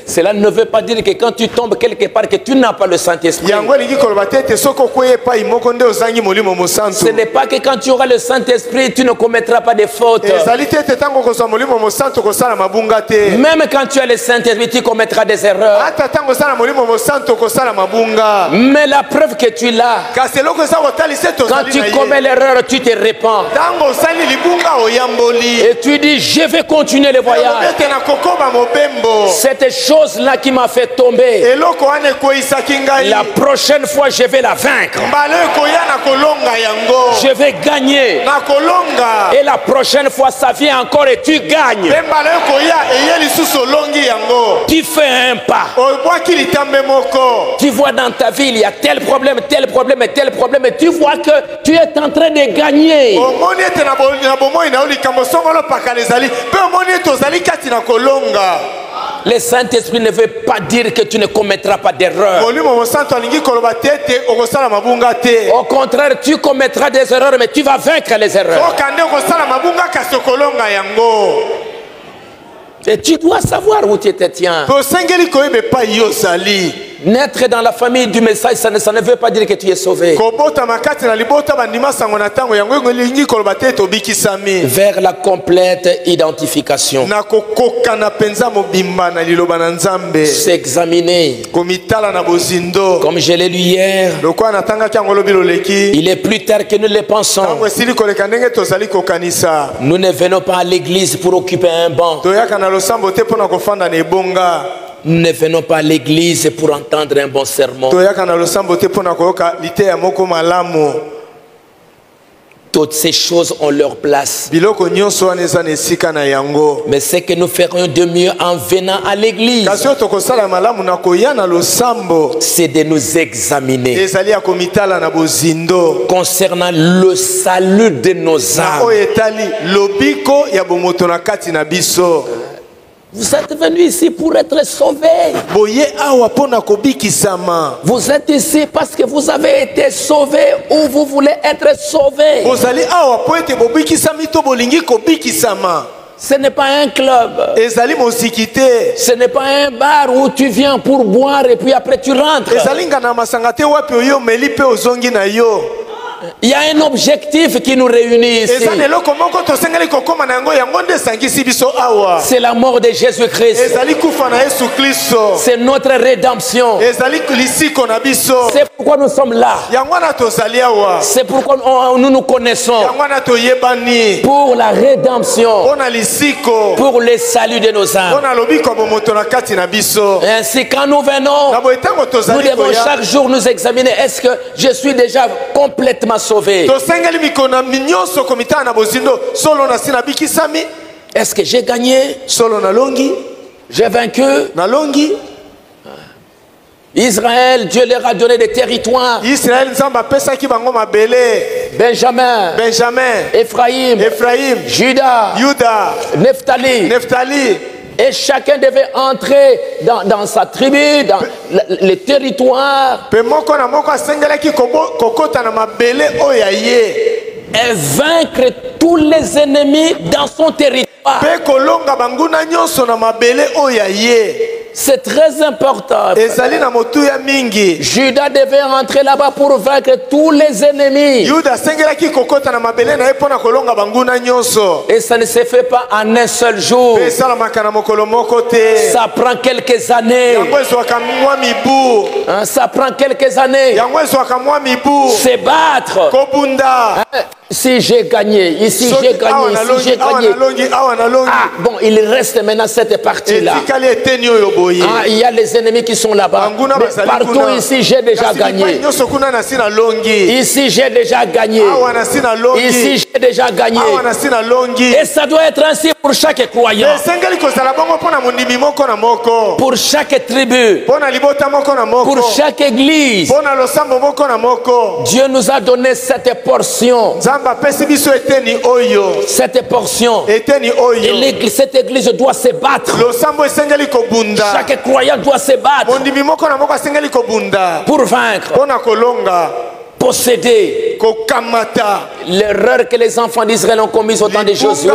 Cela ne veut pas dire que quand tu tombes quelque part que tu n'as pas le Saint-Esprit. Ce n'est pas que quand tu auras le Saint-Esprit, tu ne commettras pas de fautes. Même quand tu as le Saint-Esprit, tu commettras des erreurs. Mais la preuve que tu l'as, quand tu commets l'erreur, tu te répands. Et tu dis, je vais continuer le voyage. Cette chose-là qui m'a fait tomber, la prochaine fois, je vais la vaincre. Je vais gagner. Et la prochaine fois, ça vient encore et tu gagnes. Tu fais un pas. Tu vois dans ta vie, il y a tel problème, tel problème et tel problème. Et tu vois que tu es en train de gagner. Le Saint-Esprit ne veut pas dire que tu ne commettras pas d'erreurs. Au contraire, tu commettras des erreurs, mais tu vas vaincre les erreurs. Et tu dois savoir où tu te tiens. Naître dans la famille du message, ça ne veut pas dire que tu es sauvé. Vers la complète identification. S'examiner. Comme je l'ai lu hier, il est plus tard que nous le pensons. Nous ne venons pas à l'église pour occuper un banc. Nous ne venons pas à l'église pour entendre un bon sermon. Toutes ces choses ont leur place. Mais ce que nous ferons de mieux en venant à l'église, c'est de nous examiner concernant le salut de nos âmes. Vous êtes venu ici pour être sauvé. Vous êtes ici parce que vous avez été sauvé ou vous voulez être sauvé. Ce n'est pas un club. Ce n'est pas un bar où tu viens pour boire et puis après tu rentres. Il y a un objectif qui nous réunit ici. C'est la mort de Jésus-Christ. C'est notre rédemption. C'est pourquoi nous sommes là. C'est pourquoi nous nous connaissons. Pour la rédemption. Pour le salut de nos âmes. Et ainsi quand nous venons, nous devons chaque jour nous examiner. Est-ce que je suis déjà complètement sauvé? Est-ce que j'ai gagné? J'ai vaincu? Israël, Dieu leur a donné des territoires. Benjamin, Ephraïm, Juda, Nephtali. Et chacun devait entrer dans sa tribu, dans les territoires. Et vaincre tous les ennemis dans son territoire. C'est très important. Judas devait rentrer là-bas pour vaincre tous les ennemis. Et ça ne se fait pas en un seul jour. Ça prend quelques années. Ça prend quelques années. Se battre. Si j'ai gagné, ici j'ai gagné, ici j'ai gagné. Ah, bon, il reste maintenant cette partie-là. Ah, il y a les ennemis qui sont là-bas. Mais partout ici, j'ai déjà gagné. Ici, j'ai déjà gagné. Ici, j'ai déjà gagné. Et ça doit être ainsi pour chaque croyant. Pour chaque tribu. Pour chaque église. Dieu nous a donné cette portion. Cette portion. Et cette église doit se battre. Chaque croyant doit se battre pour vaincre, posséder l'erreur que les enfants d'Israël ont commise au temps de Josué.